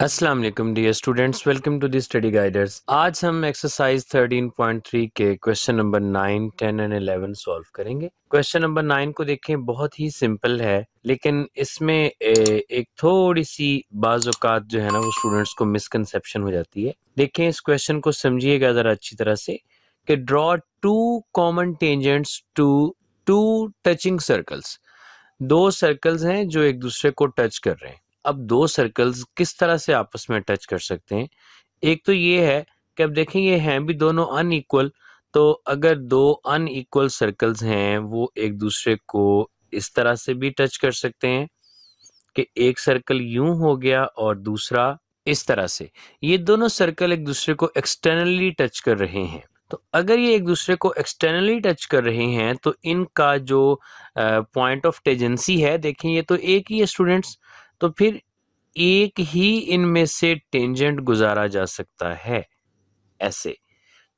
अस्सलाम वालेकुम dear students, welcome to the study guiders. आज हम एक्सरसाइज 13.3 के क्वेश्चन नंबर 9, 10 एंड 11 सॉल्व करेंगे। क्वेश्चन नंबर 9 को देखें, बहुत ही सिंपल है, लेकिन इसमें एक थोड़ी सी बाज़ औक़ात जो है ना वो स्टूडेंट्स को मिसकंसेप्शन हो जाती है। देखें, इस क्वेश्चन को समझिएगा ज़रा अच्छी तरह से कि draw two common tangents to two touching circles. दो सर्कल्स हैं जो एक दूसरे को टच कर रहे हैं। अब दो सर्कल्स किस तरह से आपस में टच कर सकते हैं? एक तो ये है कि अब देखें ये हैं भी दोनों अनइक्वल, तो अगर दो अनइक्वल सर्कल्स हैं वो एक दूसरे को इस तरह से भी टच कर सकते हैं कि एक सर्कल यूं हो गया और दूसरा इस तरह से। ये दोनों सर्कल एक दूसरे को एक्सटर्नली टच कर रहे हैं। तो अगर ये एक दूसरे को एक्सटर्नली टच कर रहे हैं तो इनका जो पॉइंट ऑफ टेंजेंसी है, देखें ये तो एक ही है स्टूडेंट्स, तो फिर एक ही इनमें से टेंजेंट गुजारा जा सकता है ऐसे।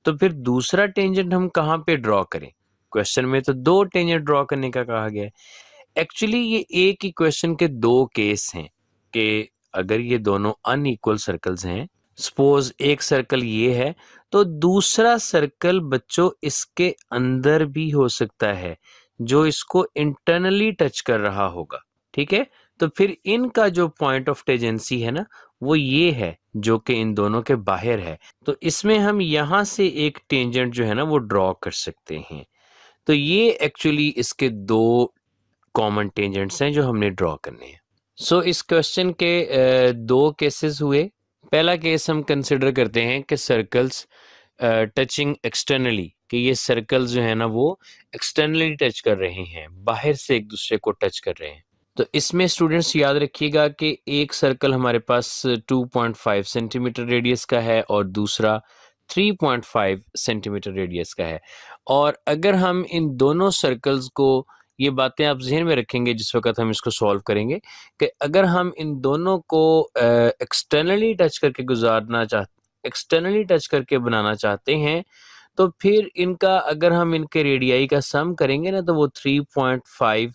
तो फिर दूसरा टेंजेंट हम कहाँ पे ड्रॉ करें? क्वेश्चन में तो दो टेंजेंट ड्रॉ करने का कहा गया है। एक्चुअली ये एक ही क्वेश्चन के दो केस हैं कि अगर ये दोनों अनइक्वल सर्कल्स हैं, सपोज एक सर्कल ये है तो दूसरा सर्कल बच्चों इसके अंदर भी हो सकता है जो इसको इंटरनली टच कर रहा होगा, ठीक है? तो फिर इनका जो पॉइंट ऑफ टेंजेंसी है ना वो ये है जो कि इन दोनों के बाहर है। तो इसमें हम यहाँ से एक टेंजेंट जो है ना वो ड्रॉ कर सकते हैं। तो ये एक्चुअली इसके दो कॉमन टेंजेंट्स हैं जो हमने ड्रॉ करने हैं। सो इस क्वेश्चन के दो केसेस हुए। पहला केस हम कंसिडर करते हैं कि सर्कल्स टचिंग एक्सटर्नली, कि ये सर्कल्स जो है ना वो एक्सटर्नली टच कर रहे हैं, बाहर से एक दूसरे को टच कर रहे हैं। तो इसमें स्टूडेंट्स याद रखिएगा कि एक सर्कल हमारे पास 2.5 सेंटीमीटर रेडियस का है और दूसरा 3.5 सेंटीमीटर रेडियस का है। और अगर हम इन दोनों सर्कल्स को, ये बातें आप ज़हन में रखेंगे जिस वक़्त हम इसको सॉल्व करेंगे, कि अगर हम इन दोनों को एक्सटर्नली टच करके बनाना चाहते हैं, तो फिर इनका अगर हम इनके रेडियाई का सम करेंगे ना तो वो 3.5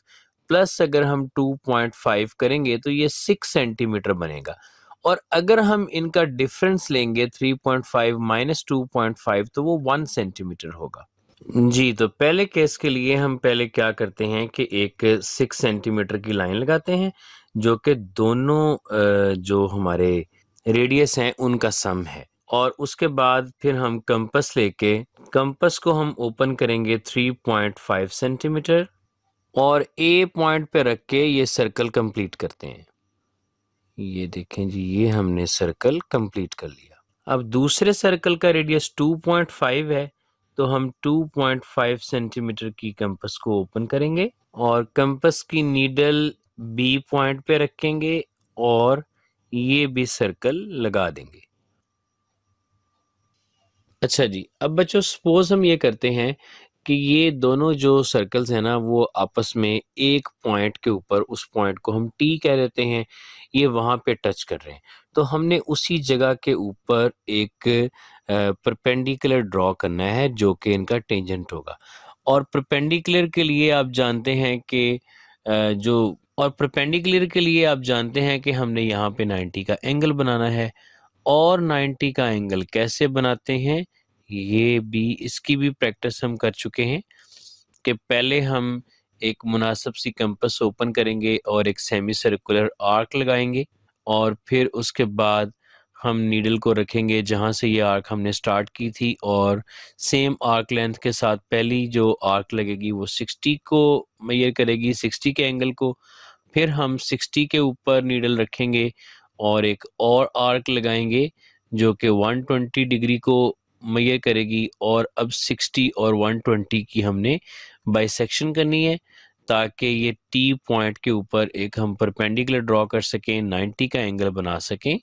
प्लस अगर हम 2.5 करेंगे तो ये 6 सेंटीमीटर बनेगा। और अगर हम इनका डिफरेंस लेंगे 3.5 माइनस 2.5 तो वो 1 सेंटीमीटर होगा। जी, तो पहले केस के लिए हम पहले क्या करते हैं कि एक 6 सेंटीमीटर की लाइन लगाते हैं जो कि दोनों जो हमारे रेडियस हैं उनका सम है। और उसके बाद फिर हम कंपास लेके कंपास को हम ओपन करेंगे 3.5 सेंटीमीटर और ए पॉइंट पे रख के ये सर्कल कंप्लीट करते हैं। ये देखें जी, ये हमने सर्कल कंप्लीट कर लिया। अब दूसरे सर्कल का रेडियस 2.5 है, तो हम 2.5 सेंटीमीटर की कंपास को ओपन करेंगे और कंपास की नीडल बी पॉइंट पे रखेंगे और ये भी सर्कल लगा देंगे। अच्छा जी, अब बच्चों सपोज हम ये करते हैं कि ये दोनों जो सर्कल्स हैं ना वो आपस में एक पॉइंट के ऊपर, उस पॉइंट को हम टी कह देते हैं, ये वहाँ पे टच कर रहे हैं। तो हमने उसी जगह के ऊपर एक परपेंडिकुलर ड्रॉ करना है जो कि इनका टेंजेंट होगा। और परपेंडिकुलर के लिए आप जानते हैं कि हमने यहाँ पे 90 का एंगल बनाना है। और 90 का एंगल कैसे बनाते हैं, ये भी, इसकी भी प्रैक्टिस हम कर चुके हैं कि पहले हम एक मुनासिब सी कंपास ओपन करेंगे और एक सेमी सर्कुलर आर्क लगाएंगे और फिर उसके बाद हम नीडल को रखेंगे जहाँ से ये आर्क हमने स्टार्ट की थी और सेम आर्क लेंथ के साथ पहली जो आर्क लगेगी वो 60 को मेजर करेगी, 60 के एंगल को। फिर हम 60 के ऊपर नीडल रखेंगे और एक और आर्क लगाएंगे जो कि 120 डिग्री को मेजर करेगी। और अब 60 और 120 की हमने बाइसेक्शन करनी है ताकि ये टी पॉइंट के ऊपर एक हम परपेंडिकुलर ड्रॉ कर सकें, 90 का एंगल बना सकें।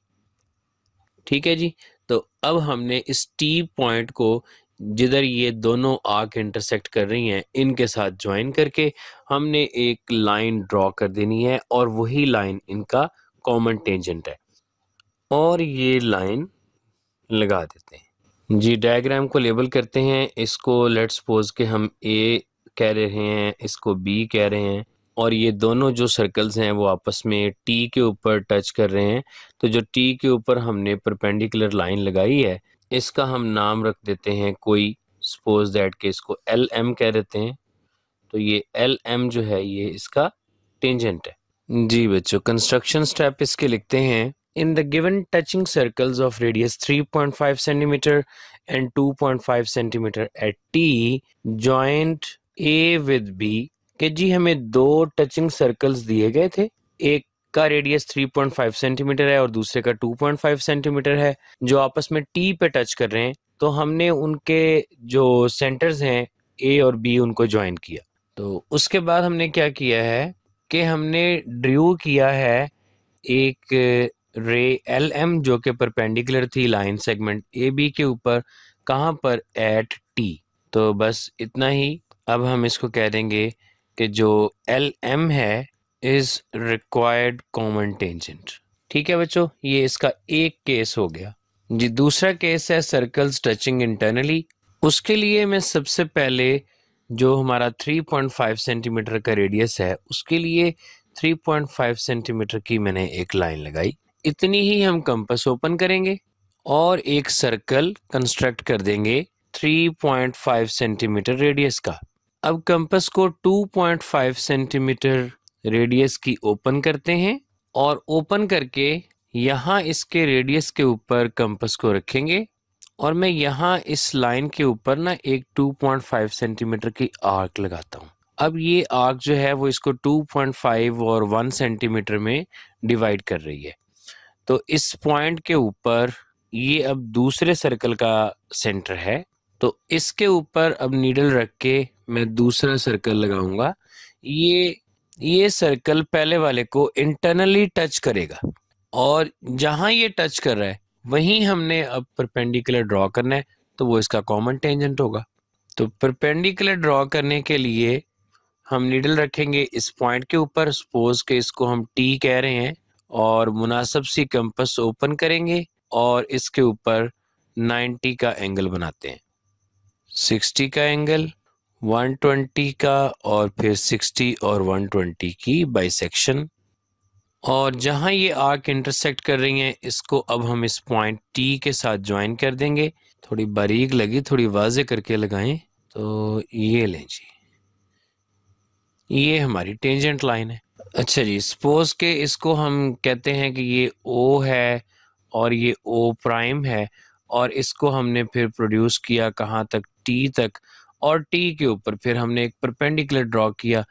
ठीक है जी, तो अब हमने इस टी पॉइंट को जिधर ये दोनों आर्क इंटरसेक्ट कर रही हैं इनके साथ ज्वाइन करके हमने एक लाइन ड्रॉ कर देनी है और वही लाइन इनका कॉमन टेंजेंट है और ये लाइन लगा देते हैं। जी, डायग्राम को लेबल करते हैं। इसको लेट्स सपोज कि हम ए कह रहे हैं, इसको बी कह रहे हैं। और ये दोनों जो सर्कल्स हैं वो आपस में टी के ऊपर टच कर रहे हैं। तो जो टी के ऊपर हमने परपेंडिकुलर लाइन लगाई है, इसका हम नाम रख देते हैं कोई, सपोज दैट कि इसको एल एम कह देते हैं। तो ये एल एम जो है ये इसका टेंजेंट है। जी बच्चों, कंस्ट्रक्शन स्टेप इसके लिखते हैं। In the given touching circles of radius 3.5 centimetre and 2.5 centimetre at T, join A with B. कि जी हमें दो टचिंग सर्कल्स दिए गए थे, एक का रेडियस 3.5 सेंटीमीटर है और दूसरे का 2.5 सेंटीमीटर है, जो आपस में टी पे टच कर रहे हैं। तो हमने उनके जो सेंटर्स हैं ए और बी उनको ज्वाइन किया। तो उसके बाद हमने क्या किया है कि हमने ड्रू किया है एक रे एल एम जो कि परपेंडिकुलर थी लाइन सेगमेंट ए बी के ऊपर। कहाँ पर? At T. तो बस इतना ही। अब हम इसको कह देंगे कि जो एल एम है इज रिक्वायर्ड कॉमन टेंजेंट। ठीक है बच्चों, ये इसका एक केस हो गया। जी दूसरा केस है सर्कल्स टचिंग इंटरनली। उसके लिए मैं सबसे पहले जो हमारा 3.5 सेंटीमीटर का रेडियस है उसके लिए 3.5 सेंटीमीटर की मैंने एक लाइन लगाई। इतनी ही हम कंपास ओपन करेंगे और एक सर्कल कंस्ट्रक्ट कर देंगे 3.5 सेंटीमीटर रेडियस का। अब कंपास को 2.5 सेंटीमीटर रेडियस की ओपन करते हैं और ओपन करके यहाँ इसके रेडियस के ऊपर कंपास को रखेंगे और मैं यहाँ इस लाइन के ऊपर ना एक 2.5 सेंटीमीटर की आर्क लगाता हूँ। अब ये आर्क जो है वो इसको 2.5 और 1 सेंटीमीटर में डिवाइड कर रही है। तो इस पॉइंट के ऊपर ये अब दूसरे सर्कल का सेंटर है। तो इसके ऊपर अब नीडल रख के मैं दूसरा सर्कल लगाऊंगा। ये सर्कल पहले वाले को इंटरनली टच करेगा और जहां ये टच कर रहा है वहीं हमने अब परपेंडिकुलर ड्रॉ करना है, तो वो इसका कॉमन टेंजेंट होगा। तो परपेंडिकुलर ड्रॉ करने के लिए हम नीडल रखेंगे इस पॉइंट के ऊपर, सपोज के इसको हम टी कह रहे हैं, और मुनासिब सी कंपास ओपन करेंगे और इसके ऊपर 90 का एंगल बनाते हैं। 60 का एंगल, 120 का, और फिर 60 और 120 की बाइसेक्शन। और जहां ये आर्क इंटरसेक्ट कर रही हैं इसको अब हम इस पॉइंट टी के साथ ज्वाइन कर देंगे। थोड़ी बारीक लगी, थोड़ी वाजे करके लगाएं। तो ये लें जी, ये हमारी टेंजेंट लाइन है। अच्छा जी, सपोज के इसको हम कहते हैं कि ये ओ है और ये ओ प्राइम है, और इसको हमने फिर प्रोड्यूस किया कहाँ तक? टी तक। और टी के ऊपर फिर हमने एक परपेंडिकुलर ड्रॉ किया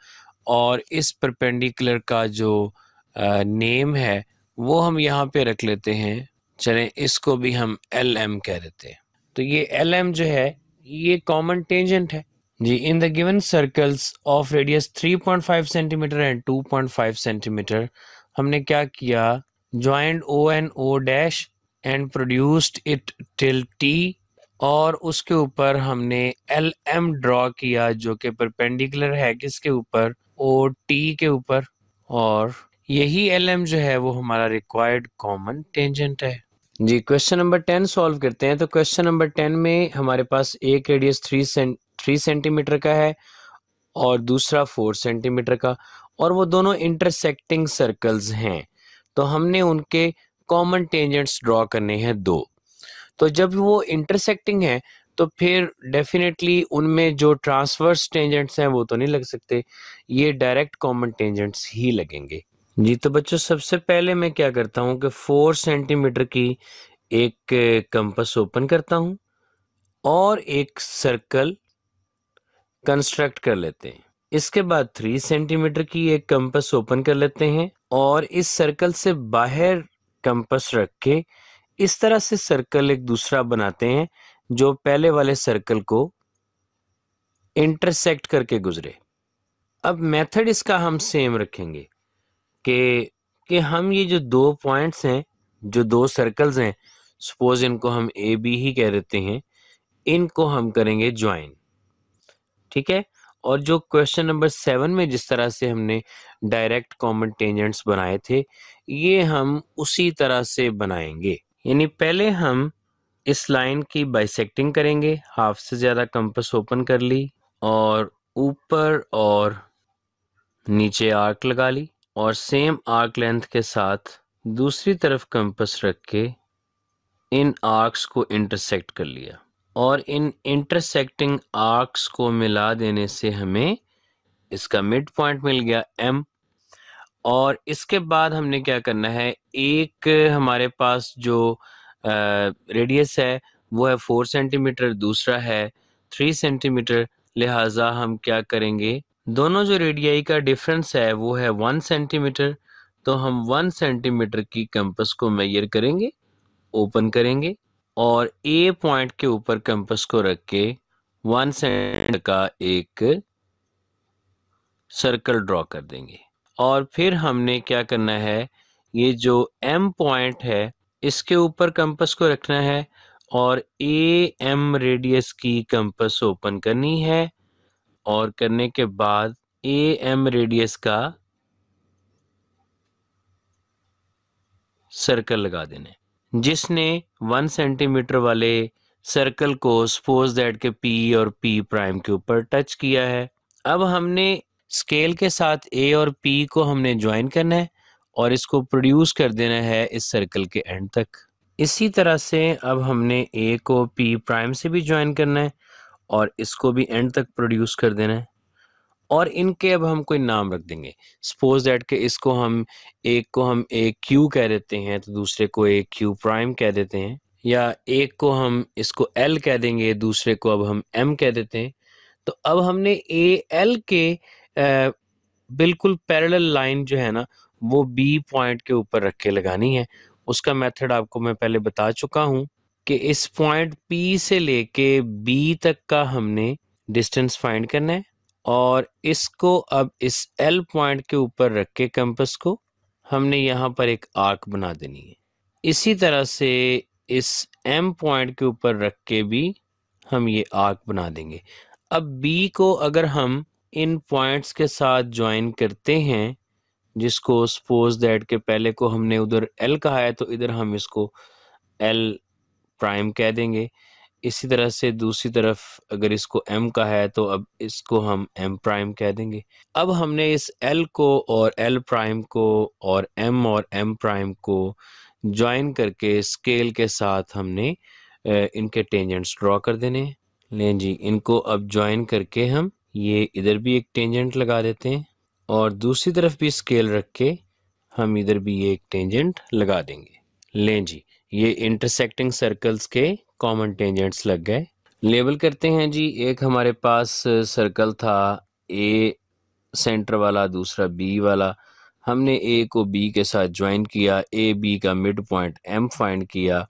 और इस परपेंडिकुलर का जो नेम है वो हम यहाँ पे रख लेते हैं। चलें इसको भी हम एल एम कह देते हैं। तो ये एल एम जो है ये कॉमन टेंजेंट है जी। In the given circles of radius 3.5 centimetre and 2.5 centimetre हमने क्या किया? Joint O and O dash and produced it till T, और उसके ऊपर हमने एल एम ड्रॉ किया जो कि परपेंडिकुलर है किसके ऊपर? ओ टी के ऊपर। और यही एल एम जो है वो हमारा रिक्वायर्ड कॉमन टेंजेंट है जी। क्वेश्चन नंबर 10 सॉल्व करते हैं। तो क्वेश्चन नंबर 10 में हमारे पास एक रेडियस 3 सेंटीमीटर का है और दूसरा 4 सेंटीमीटर का, और वो दोनों इंटरसेक्टिंग सर्कल्स हैं। तो हमने उनके कॉमन टेंजेंट्स ड्रॉ करने हैं दो। तो जब वो इंटरसेक्टिंग है तो फिर डेफिनेटली उनमें जो ट्रांसवर्स टेंजेंट्स हैं वो तो नहीं लग सकते, ये डायरेक्ट कॉमन टेंजेंट्स ही लगेंगे जी। तो बच्चों सबसे पहले मैं क्या करता हूँ कि 4 सेंटीमीटर की एक कंपास ओपन करता हूँ और एक सर्कल कंस्ट्रक्ट कर लेते हैं। इसके बाद 3 सेंटीमीटर की एक कंपास ओपन कर लेते हैं और इस सर्कल से बाहर कंपास रख के इस तरह से सर्कल एक दूसरा बनाते हैं जो पहले वाले सर्कल को इंटरसेक्ट करके गुजरे। अब मेथड इसका हम सेम रखेंगे कि हम ये जो दो पॉइंट्स हैं, जो दो सर्कल्स हैं, सपोज इनको हम ए बी ही कह देते हैं, इनको हम करेंगे ज्वाइन। ठीक है। और जो क्वेश्चन नंबर 7 में जिस तरह से हमने डायरेक्ट कॉमन टेंजेंट्स बनाए थे ये हम उसी तरह से बनाएंगे। यानी पहले हम इस लाइन की बाइसेक्टिंग करेंगे, हाफ से ज्यादा कंपास ओपन कर ली और ऊपर और नीचे आर्क लगा ली और सेम आर्क लेंथ के साथ दूसरी तरफ कंपास रख के इन आर्क्स को इंटरसेक्ट कर लिया और इन इंटरसेक्टिंग आर्क्स को मिला देने से हमें इसका मिड पॉइंट मिल गया M। और इसके बाद हमने क्या करना है, एक हमारे पास जो रेडियस है वो है 4 सेंटीमीटर, दूसरा है 3 सेंटीमीटर। लिहाजा हम क्या करेंगे, दोनों जो रेडियाई का डिफरेंस है वो है 1 सेंटीमीटर, तो हम 1 सेंटीमीटर की कंपास को मेजर करेंगे, ओपन करेंगे और ए पॉइंट के ऊपर कंपास को रख के 1 सेंटीमीटर का एक सर्कल ड्रॉ कर देंगे। और फिर हमने क्या करना है, ये जो M पॉइंट है इसके ऊपर कंपास को रखना है और AM रेडियस की कंपास ओपन करनी है और करने के बाद AM रेडियस का सर्कल लगा देना है। जिसने 1 सेंटीमीटर वाले सर्कल को सपोज दैट के P और P प्राइम के ऊपर टच किया है। अब हमने स्केल के साथ A और P को हमने ज्वाइन करना है और इसको प्रोड्यूस कर देना है इस सर्कल के एंड तक। इसी तरह से अब हमने A को P प्राइम से भी ज्वाइन करना है और इसको भी एंड तक प्रोड्यूस कर देना है और इनके अब हम कोई नाम रख देंगे। सपोज दैट के इसको हम एक को हम A Q कह देते हैं तो दूसरे को A Q प्राइम कह देते हैं, या एक को हम इसको L कह देंगे, दूसरे को अब हम M कह देते हैं। तो अब हमने AL के बिल्कुल पैरेलल लाइन जो है ना वो B पॉइंट के ऊपर रख के लगानी है। उसका मेथड आपको मैं पहले बता चुका हूँ कि इस पॉइंट P से लेके B तक का हमने डिस्टेंस फाइंड करना है और इसको अब इस L पॉइंट के ऊपर रख के कंपास को हमने यहाँ पर एक आर्क बना देनी है। इसी तरह से इस M पॉइंट के ऊपर रख के भी हम ये आर्क बना देंगे। अब B को अगर हम इन पॉइंट्स के साथ ज्वाइन करते हैं, जिसको सपोज दैट के पहले को हमने उधर L कहा है तो इधर हम इसको L प्राइम कह देंगे। इसी तरह से दूसरी तरफ अगर इसको M का है तो अब इसको हम M प्राइम कह देंगे। अब हमने इस L को और L प्राइम को और M प्राइम को ज्वाइन करके स्केल के साथ हमने इनके टेंजेंट्स ड्रॉ कर देने हैं। लें जी, इनको अब ज्वाइन करके हम ये इधर भी एक टेंजेंट लगा देते हैं और दूसरी तरफ भी स्केल रख के हम इधर भी ये एक टेंजेंट लगा देंगे। लें जी, ये इंटरसेक्टिंग सर्कल्स के कॉमन टेंजेंट्स लग गए। लेबल करते हैं जी। एक हमारे पास सर्कल था A सेंटर वाला, दूसरा B वाला। हमने A को B के साथ ज्वाइन किया, A B का मिड पॉइंट M फाइंड किया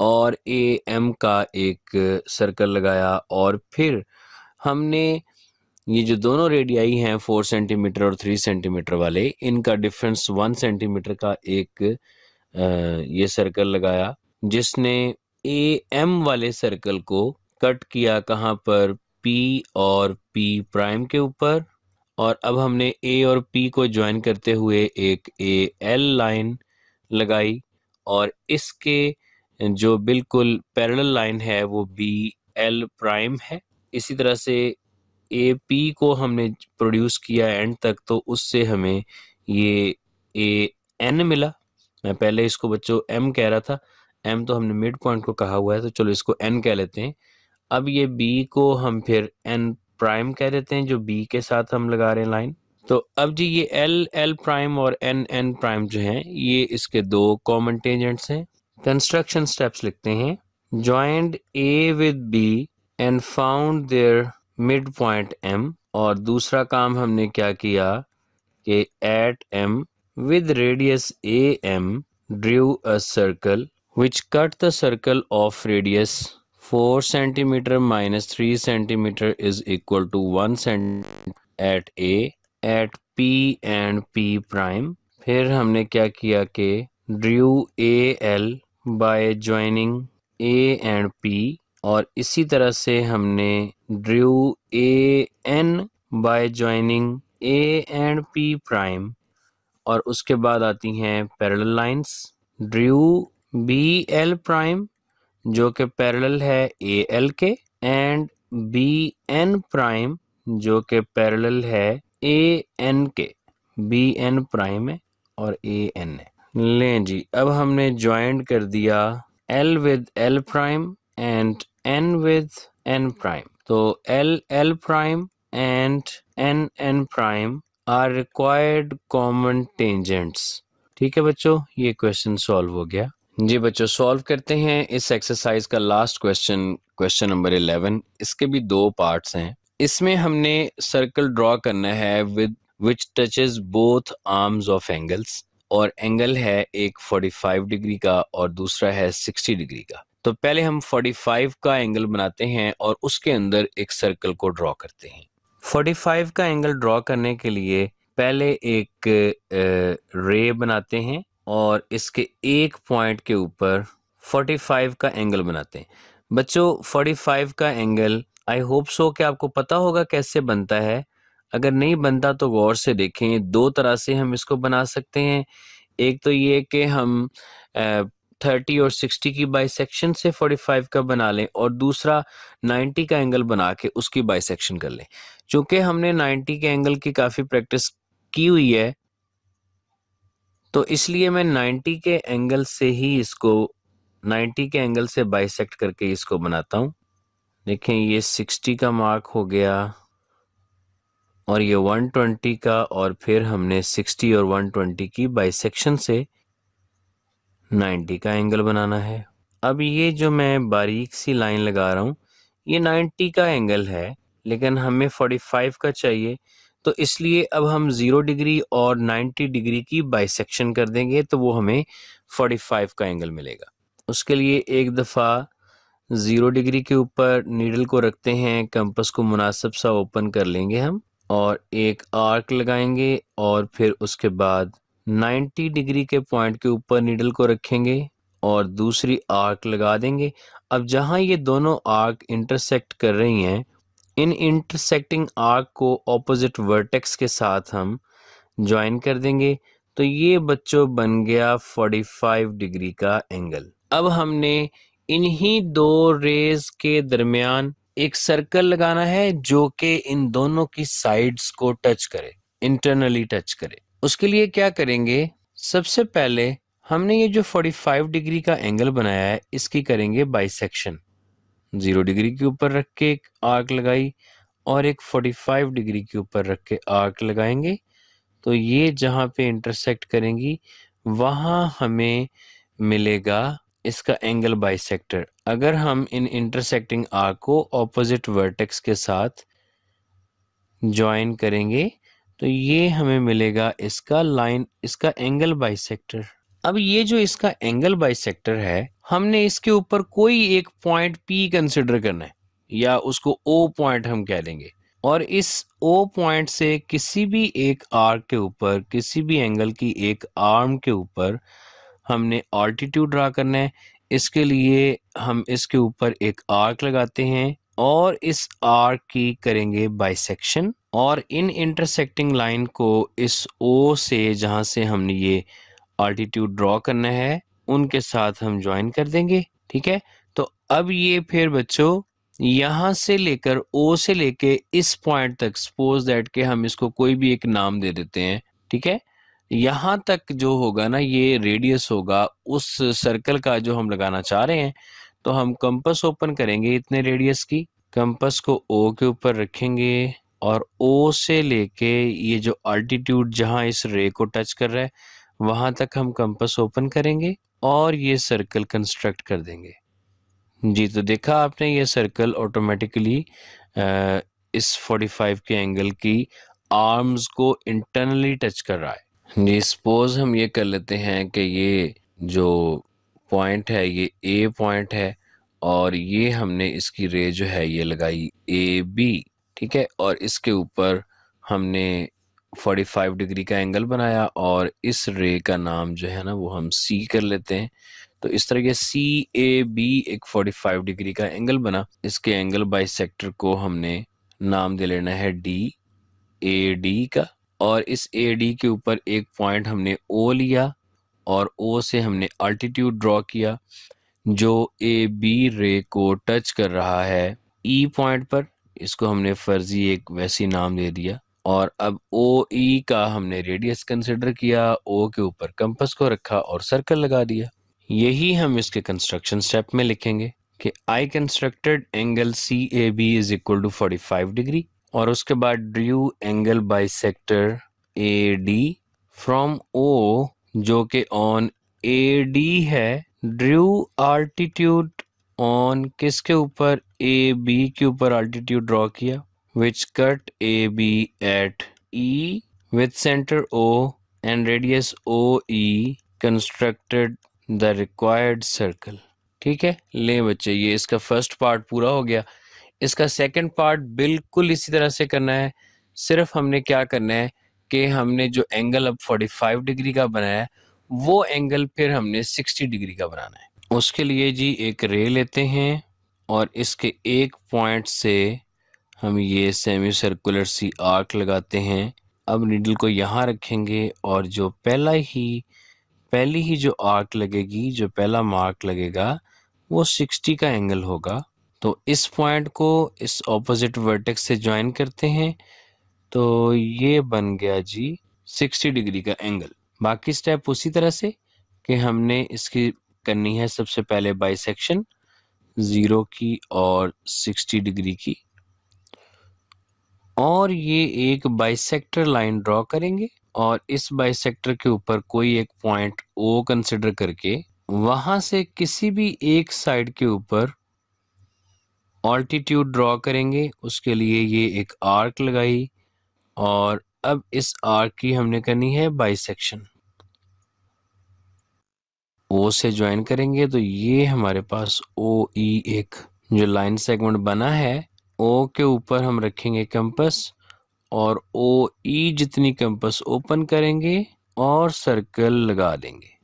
और AM का एक सर्कल लगाया और फिर हमने ये जो दोनों रेडियाई हैं 4 सेंटीमीटर और 3 सेंटीमीटर वाले, इनका डिफरेंस 1 सेंटीमीटर का एक ये सर्कल लगाया, जिसने AM वाले सर्कल को कट किया कहाँ पर, P और P प्राइम के ऊपर। और अब हमने A और P को ज्वाइन करते हुए एक AL लाइन लगाई और इसके जो बिल्कुल पैरेलल लाइन है वो BL प्राइम है। इसी तरह से AP को हमने प्रोड्यूस किया एंड तक तो उससे हमें ये AN मिला। मैं पहले इसको बच्चों M कह रहा था, M तो हमने मिड पॉइंट को कहा हुआ है तो चलो इसको N कह लेते हैं। अब ये B को हम फिर N प्राइम कह देते हैं जो B के साथ हम लगा रहे हैं लाइन। तो अब जी ये L प्राइम और N प्राइम जो हैं ये इसके दो कॉमन टेंजेंट्स हैं। कंस्ट्रक्शन स्टेप्स लिखते हैं। Joined A with B and found their mid point M। और दूसरा काम हमने क्या किया कि at M with radius AM drew a circle which cut the circle of radius 4 centimeter minus 3 centimeter is equal to 1 centimeter at A, at P and P prime। फिर हमने क्या किया कि drew AL by joining A and P और इसी तरह से हमने drew AN by joining A and P prime और उसके बाद आती हैं parallel lines. Drew BL prime जो कि पैरेलल है AL के एंड BN प्राइम जो कि पैरेलल है ए एन के, बी एन प्राइम है और ए एन है। लें जी, अब हमने ज्वाइंट कर दिया L with L prime and N with N prime. तो L L prime and N N prime are required common tangents. ठीक है बच्चों, ये क्वेश्चन सॉल्व हो गया। जी बच्चों, सॉल्व करते हैं इस एक्सरसाइज का लास्ट क्वेश्चन, क्वेश्चन नंबर 11। इसके भी दो पार्ट्स हैं। इसमें हमने सर्कल ड्रॉ करना है with which touches both arms of angles, और एंगल है एक 45 डिग्री का और दूसरा है 60 डिग्री का। तो पहले हम 45 का एंगल बनाते हैं और उसके अंदर एक सर्कल को ड्रॉ करते हैं। 45 का एंगल ड्रॉ करने के लिए पहले एक रे बनाते हैं और इसके एक पॉइंट के ऊपर 45 का एंगल बनाते हैं। बच्चों 45 का एंगल आई होप सो कि आपको पता होगा कैसे बनता है। अगर नहीं बनता तो गौर से देखें। दो तरह से हम इसको बना सकते हैं। एक तो ये कि हम 30 और 60 की बाइसेक्शन से 45 का बना लें, और दूसरा 90 का एंगल बना के उसकी बाइसेक्शन कर लें। चूंकि हमने 90 के एंगल की काफ़ी प्रैक्टिस की हुई है, तो इसलिए मैं 90 के एंगल से ही इसको 90 के एंगल से बाइसेक्ट करके इसको बनाता हूँ। देखें, ये 60 का मार्क हो गया और ये 120 का, और फिर हमने 60 और 120 की बाइसेक्शन से 90 का एंगल बनाना है। अब ये जो मैं बारीक सी लाइन लगा रहा हूँ, ये 90 का एंगल है, लेकिन हमें 45 का चाहिए। तो इसलिए अब हम 0 डिग्री और 90 डिग्री की बाइसेक्शन कर देंगे, तो वो हमें 45 का एंगल मिलेगा। उसके लिए एक दफ़ा 0 डिग्री के ऊपर नीडल को रखते हैं, कंपास को मुनासिब सा ओपन कर लेंगे हम, और एक आर्क लगाएंगे, और फिर उसके बाद 90 डिग्री के पॉइंट के ऊपर नीडल को रखेंगे और दूसरी आर्क लगा देंगे। अब जहाँ ये दोनों आर्क इंटरसेक्ट कर रही हैं, इन इंटरसेक्टिंग आर्क को ऑपोजिट वर्टेक्स के साथ हम ज्वाइन कर देंगे। तो ये बच्चों बन गया 45 डिग्री का एंगल। अब हमने इन्हीं दो रेज के दरमियान एक सर्कल लगाना है जो कि इन दोनों की साइड्स को टच करे, इंटरनली टच करे। उसके लिए क्या करेंगे, सबसे पहले हमने ये जो 45 डिग्री का एंगल बनाया है, इसकी करेंगे बाइसेक्शन। 0 डिग्री के ऊपर रख के एक आर्क लगाई और एक 45 डिग्री के ऊपर रख के आर्क लगाएंगे। तो ये जहाँ पे इंटरसेक्ट करेंगी वहाँ हमें मिलेगा इसका एंगल बाइसेक्टर। अगर हम इन इंटरसेक्टिंग आर्क को ऑपोजिट वर्टेक्स के साथ ज्वाइन करेंगे तो ये हमें मिलेगा इसका एंगल बाइसेक्टर। अब ये जो इसका एंगल बाइसेक्टर है, हमने इसके ऊपर कोई एक पॉइंट P कंसिडर करना है, या उसको O पॉइंट हम कह देंगे, और इस O पॉइंट से किसी भी एक आर्क के ऊपर, किसी भी एंगल की एक आर्म के ऊपर हमने ऑल्टीट्यूड ड्रा करना है। इसके लिए हम इसके ऊपर एक आर्क लगाते हैं और इस आर्क की करेंगे बाइसेक्शन, और इन इंटरसेक्टिंग लाइन को इस O से, जहां से हमने ये ऑल्टीट्यूड ड्रॉ करना है, उनके साथ हम ज्वाइन कर देंगे। ठीक है, तो अब ये फिर बच्चों यहाँ से लेकर O से लेके इस पॉइंट तक, सपोज दैट के हम इसको कोई भी एक नाम दे देते हैं। ठीक है, यहाँ तक जो होगा ना, ये रेडियस होगा उस सर्कल का जो हम लगाना चाह रहे हैं। तो हम कंपास ओपन करेंगे इतने रेडियस की, कंपास को O के ऊपर रखेंगे और O से लेके ये जो अल्टीट्यूड जहाँ इस रे को टच कर रहा है वहां तक हम कंपास ओपन करेंगे और ये सर्कल कंस्ट्रक्ट कर देंगे। जी, तो देखा आपने, ये सर्कल ऑटोमेटिकली इस 45 के एंगल की आर्म्स को इंटरनली टच कर रहा है। जी, सपोज हम ये कर लेते हैं कि ये जो पॉइंट है ये A पॉइंट है, और ये हमने इसकी रे जो है ये लगाई AB। ठीक है, और इसके ऊपर हमने 45 डिग्री का एंगल बनाया, और इस रे का नाम जो है ना वो हम C कर लेते हैं। तो इस तरह के CAB एक 45 डिग्री का एंगल बना। इसके एंगल बाइसेक्टर को हमने नाम दे लेना है DAD का, और इस AD के ऊपर एक पॉइंट हमने O लिया और O से हमने अल्टीट्यूड ड्रॉ किया जो AB रे को टच कर रहा है E पॉइंट पर। इसको हमने फर्जी एक वैसी नाम दे दिया, और अब ओ ई का हमने रेडियस कंसिडर किया, ओ के ऊपर कंपास को रखा और सर्कल लगा दिया। यही हम इसके कंस्ट्रक्शन स्टेप में लिखेंगे कि I constructed angle C A B is equal to 45 degree, और उसके बाद drew angle bisector A D from O जो कि ऑन ए डी है, ड्रू आल्टीट्यूड ऑन किसके ऊपर, ए बी के ऊपर आल्टीट्यूड ड्रॉ किया, which cut AB at E with center O and radius OE constructed the required circle। ठीक है, ले बच्चे, ये इसका फर्स्ट पार्ट पूरा हो गया। इसका सेकंड पार्ट बिल्कुल इसी तरह से करना है। सिर्फ हमने क्या करना है कि हमने जो एंगल अब 45 डिग्री का बनाया है वो एंगल फिर हमने 60 डिग्री का बनाना है। उसके लिए जी एक रे लेते हैं और इसके एक पॉइंट से हम ये सेमी सर्कुलर सी आर्क लगाते हैं। अब नीडल को यहाँ रखेंगे और जो पहली ही जो आर्क लगेगी, जो पहला मार्क लगेगा वो 60 का एंगल होगा। तो इस पॉइंट को इस ऑपोजिट वर्टेक्स से ज्वाइन करते हैं, तो ये बन गया जी 60 डिग्री का एंगल। बाकी स्टेप उसी तरह से कि हमने इसकी करनी है सबसे पहले बाइसेक्शन 0 की और 60 डिग्री की, और ये एक बाइसेक्टर लाइन ड्रॉ करेंगे और इस बाइसेक्टर के ऊपर कोई एक पॉइंट O कंसिडर करके वहां से किसी भी एक साइड के ऊपर ऑल्टीट्यूड ड्रॉ करेंगे। उसके लिए ये एक आर्क लगाई और अब इस आर्क की हमने करनी है बाइसेक्शन, O से ज्वाइन करेंगे तो ये हमारे पास OE एक जो लाइन सेगमेंट बना है, O के ऊपर हम रखेंगे कंपास और OE जितनी कंपास ओपन करेंगे और सर्कल लगा देंगे।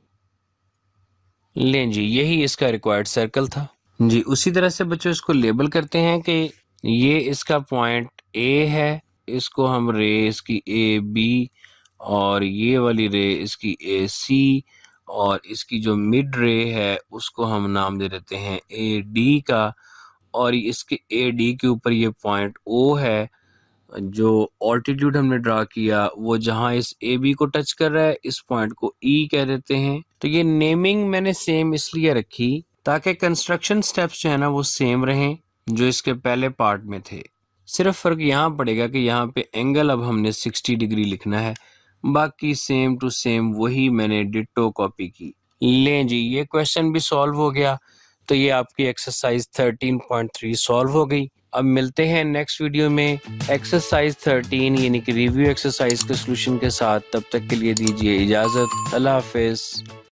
लें जी, यही इसका रिक्वायर्ड सर्कल था जी। उसी तरह से बच्चों इसको लेबल करते हैं कि ये इसका पॉइंट A है, इसको हम रे इसकी AB और ये वाली रे इसकी AC और इसकी जो मिड रे है उसको हम नाम दे देते हैं AD का, और इसके AD के ऊपर ये पॉइंट O है। जो ऑल्टीट्यूड हमने ड्रा किया वो जहां इस AB को टच कर रहा है इस पॉइंट को E कह देते हैं। तो ये नेमिंग मैंने सेम इसलिए रखी ताकि कंस्ट्रक्शन स्टेप्स जो है ना वो सेम रहें जो इसके पहले पार्ट में थे। सिर्फ फर्क यहाँ पड़ेगा कि यहाँ पे एंगल अब हमने 60 डिग्री लिखना है, बाकी सेम टू सेम वही मैंने डिट्टो कॉपी की। लें जी, ये क्वेश्चन भी सॉल्व हो गया। तो ये आपकी एक्सरसाइज 13.3 सॉल्व हो गई। अब मिलते हैं नेक्स्ट वीडियो में एक्सरसाइज 13 यानी कि रिव्यू एक्सरसाइज के सॉल्यूशन के साथ। तब तक के लिए दीजिए इजाजत। अल्लाह हाफिज।